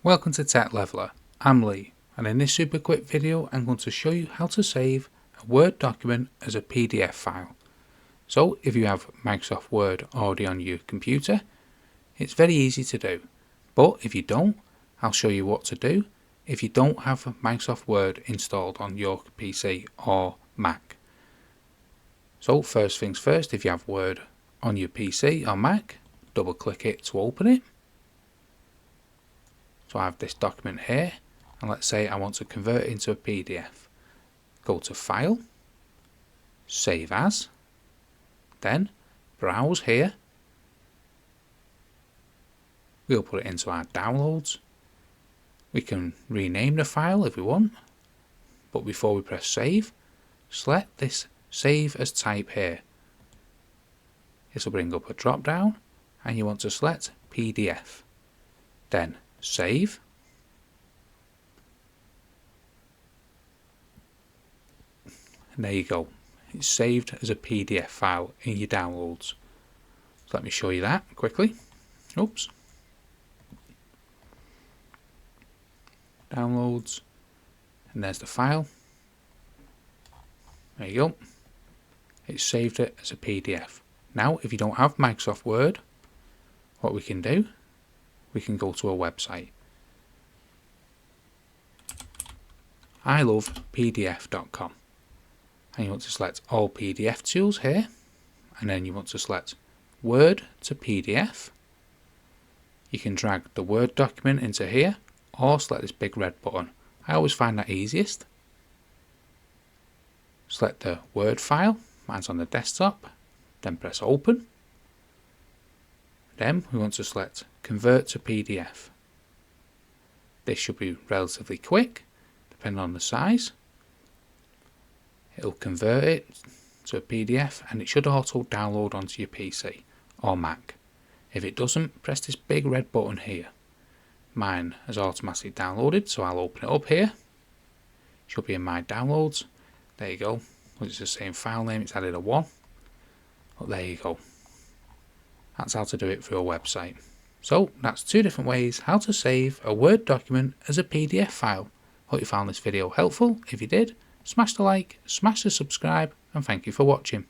Welcome to Tech Leveler. I'm Lee, and in this super quick video I'm going to show you how to save a Word document as a PDF file. So if you have Microsoft Word already on your computer, it's very easy to do. But if you don't, I'll show you what to do if you don't have Microsoft Word installed on your PC or Mac. So first things first, if you have Word on your PC or Mac, double click it to open it. So I have this document here, and let's say I want to convert it into a PDF. Go to File, Save As, then Browse here. We'll put it into our downloads. We can rename the file if we want, but before we press Save, select this Save as Type here. This will bring up a drop down, and you want to select PDF. Then Save. And there you go. It's saved as a PDF file in your downloads. So let me show you that quickly. Oops. Downloads. And there's the file. There you go. It's saved it as a PDF. Now, if you don't have Microsoft Word, what we can do, we can go to a website. ilovepdf.com, and you want to select all PDF tools here, and then you want to select Word to PDF. You can drag the Word document into here or select this big red button. I always find that easiest. Select the Word file, mine's on the desktop, then press Open. Then we want to select Convert to PDF. This should be relatively quick, depending on the size. It'll convert it to a PDF and it should auto download onto your PC or Mac. If it doesn't, press this big red button here. Mine has automatically downloaded, so I'll open it up here. It should be in my downloads. There you go. It's the same file name, it's added a 1. But there you go. That's how to do it through a website. So that's two different ways how to save a Word document as a PDF file. Hope you found this video helpful. If you did, smash the like, smash the subscribe, and thank you for watching.